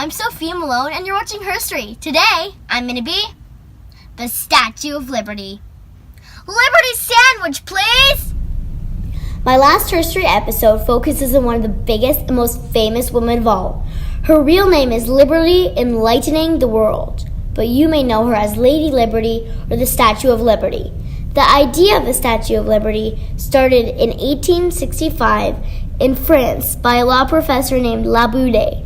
I'm Sofia Malone and you're watching Herstory. Today, I'm going to be the Statue of Liberty. Liberty sandwich, please! My last Herstory episode focuses on one of the biggest and most famous women of all. Her real name is Liberty Enlightening the World, but you may know her as Lady Liberty or the Statue of Liberty. The idea of the Statue of Liberty started in 1865 in France by a law professor named Laboulaye.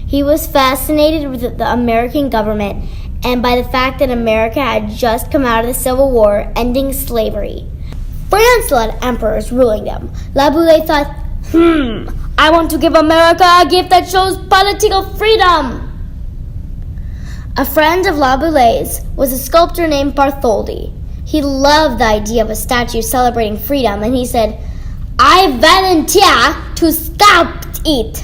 He was fascinated with the American government and by the fact that America had just come out of the Civil War, ending slavery. France let emperors ruling them. Laboulaye thought, I want to give America a gift that shows political freedom. A friend of Laboulaye's was a sculptor named Bartholdi. He loved the idea of a statue celebrating freedom, and he said, I volunteer to sculpt it.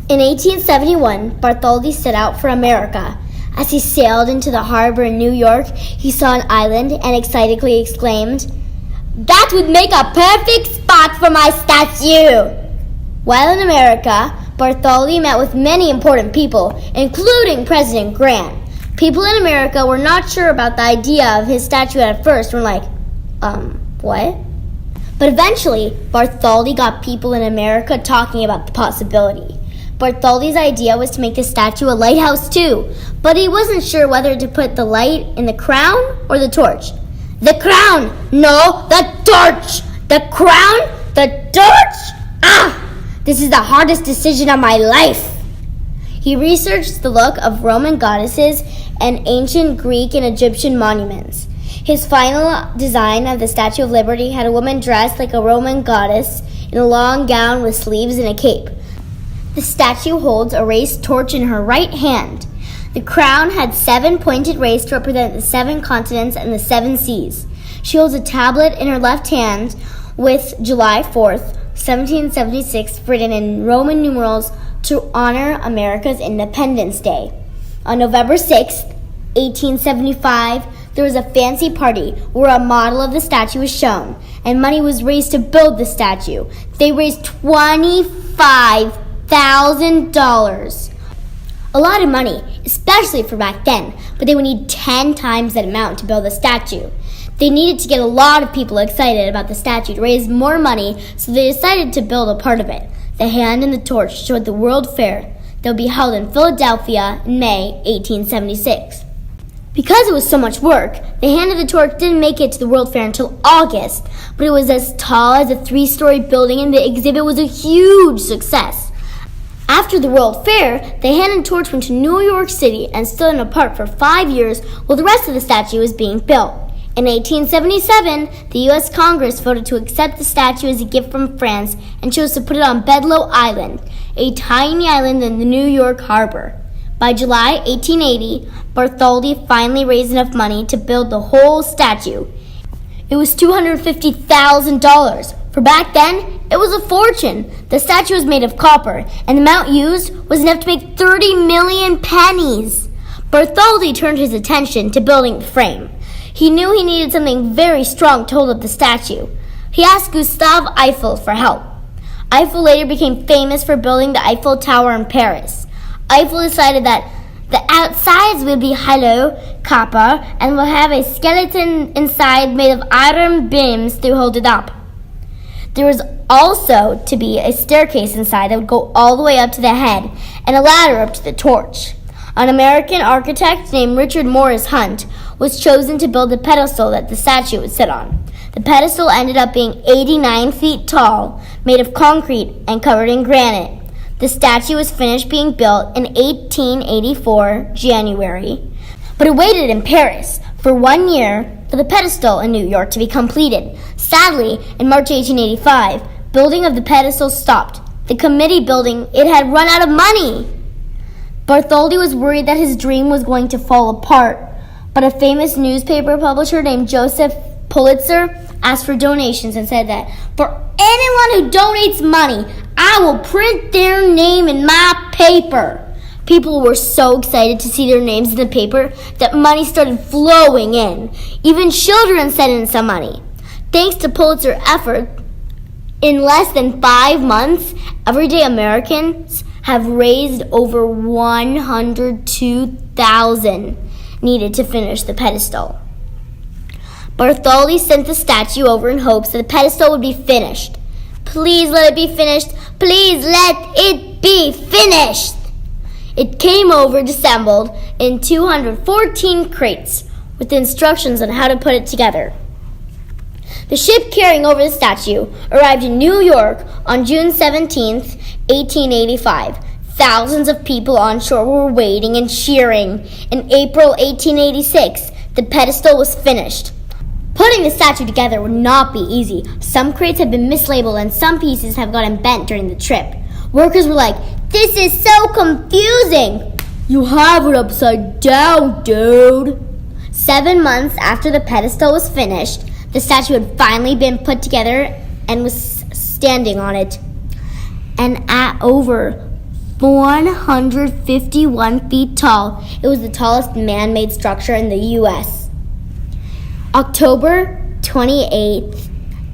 In 1871, Bartholdi set out for America. As he sailed into the harbor in New York, he saw an island and excitedly exclaimed, That would make a perfect spot for my statue! While in America, Bartholdi met with many important people, including President Grant. People in America were not sure about the idea of his statue at first, and were like, what? But eventually, Bartholdi got people in America talking about the possibility. Bartholdi's idea was to make the statue a lighthouse too, but he wasn't sure whether to put the light in the crown or the torch. The crown! No, the torch! The crown! The torch! This is the hardest decision of my life. He researched the look of Roman goddesses and ancient Greek and Egyptian monuments. His final design of the Statue of Liberty had a woman dressed like a Roman goddess in a long gown with sleeves and a cape. The statue holds a raised torch in her right hand. The crown had 7 pointed rays to represent the 7 continents and the 7 seas. She holds a tablet in her left hand with July 4th, 1776 written in Roman numerals to honor America's Independence Day. On November 6th, 1875, there was a fancy party where a model of the statue was shown, and money was raised to build the statue. They raised $25,000. A lot of money, especially for back then, but they would need 10 times that amount to build the statue. They needed to get a lot of people excited about the statue to raise more money, so they decided to build a part of it. The hand and the torch showed the World Fair that would be held in Philadelphia in May 1876. Because it was so much work, the hand and the torch didn't make it to the World Fair until August, but it was as tall as a 3-story building and the exhibit was a huge success. After the World Fair, the hand and torch went to New York City and stood in a park for 5 years while the rest of the statue was being built. In 1877, the U.S. Congress voted to accept the statue as a gift from France and chose to put it on Bedloe Island, a tiny island in the New York harbor. By July 1880, Bartholdi finally raised enough money to build the whole statue. It was $250,000. For back then, it was a fortune. The statue was made of copper, and the amount used was enough to make 30 million pennies. Bartholdi turned his attention to building the frame. He knew he needed something very strong to hold up the statue. He asked Gustave Eiffel for help. Eiffel later became famous for building the Eiffel Tower in Paris. Eiffel decided that the outsides will be hollow copper and will have a skeleton inside made of iron beams to hold it up. There was also to be a staircase inside that would go all the way up to the head and a ladder up to the torch. An American architect named Richard Morris Hunt was chosen to build the pedestal that the statue would sit on. The pedestal ended up being 89 feet tall, made of concrete and covered in granite. The statue was finished being built in 1884, January, but it waited in Paris for 1 year for the pedestal in New York to be completed. Sadly, in March 1885, building of the pedestal stopped. The committee building it had run out of money. Bartholdi was worried that his dream was going to fall apart, but a famous newspaper publisher named Joseph Pulitzer asked for donations and said that for anyone who donates money, I will print their name in my paper. People were so excited to see their names in the paper that money started flowing in. Even children sent in some money. Thanks to Pulitzer's effort, in less than 5 months, everyday Americans have raised over $102,000 needed to finish the pedestal. Bartholdi sent the statue over in hopes that the pedestal would be finished. Please let it be finished. Please let it be finished. It came over disassembled in 214 crates with instructions on how to put it together. The ship carrying over the statue arrived in New York on June 17, 1885. Thousands of people on shore were waiting and cheering. In April 1886, the pedestal was finished. Putting the statue together would not be easy. Some crates had been mislabeled and some pieces have gotten bent during the trip. Workers were like, "This is so confusing." "You have it upside down, dude." 7 months after the pedestal was finished, the statue had finally been put together and was standing on it. And at over 151 feet tall, it was the tallest man-made structure in the U.S. October 28th,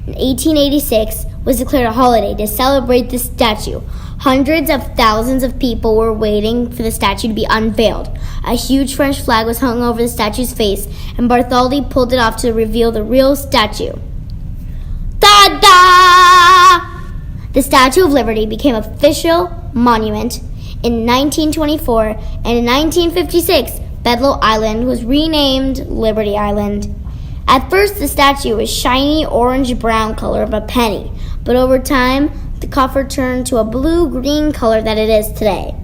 1886 was declared a holiday to celebrate the statue. Hundreds of thousands of people were waiting for the statue to be unveiled. A huge French flag was hung over the statue's face, and Bartholdi pulled it off to reveal the real statue. Ta-da! The Statue of Liberty became an official monument in 1924, and in 1956, Bedloe Island was renamed Liberty Island. At first, the statue was shiny orange-brown color of a penny, but over time, the coffer turned to a blue-green color that it is today.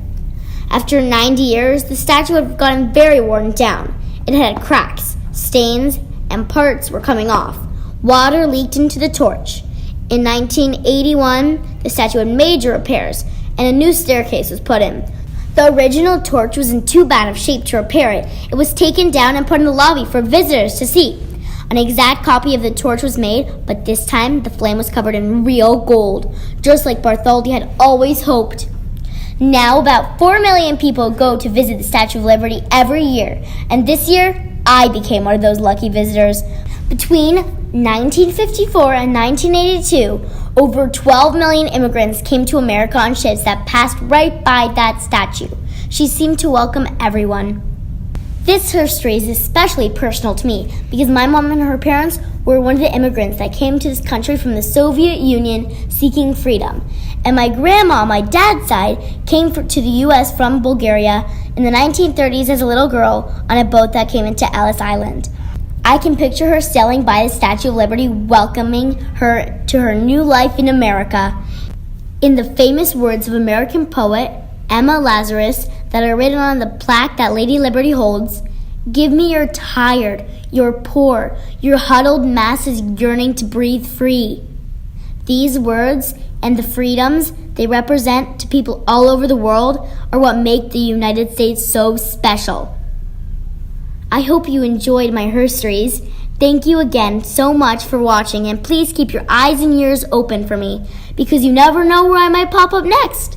After 90 years, the statue had gotten very worn down. It had cracks, stains, and parts were coming off. Water leaked into the torch. In 1981, the statue had major repairs, and a new staircase was put in. The original torch was in too bad of shape to repair it. It was taken down and put in the lobby for visitors to see. An exact copy of the torch was made, but this time the flame was covered in real gold, just like Bartholdi had always hoped. Now about 4 million people go to visit the Statue of Liberty every year, and this year I became one of those lucky visitors. Between 1954 and 1982, over 12 million immigrants came to America on ships that passed right by that statue. She seemed to welcome everyone. This herstory is especially personal to me because my mom and her parents were one of the immigrants that came to this country from the Soviet Union seeking freedom. And my grandma on my dad's side came to the U.S. from Bulgaria in the 1930s as a little girl on a boat that came into Ellis Island. I can picture her sailing by the Statue of Liberty, welcoming her to her new life in America. In the famous words of American poet Emma Lazarus that are written on the plaque that Lady Liberty holds, "Give me your tired, your poor, your huddled masses yearning to breathe free." These words and the freedoms they represent to people all over the world are what make the United States so special. I hope you enjoyed my herstories. Thank you again so much for watching, and please keep your eyes and ears open for me because you never know where I might pop up next.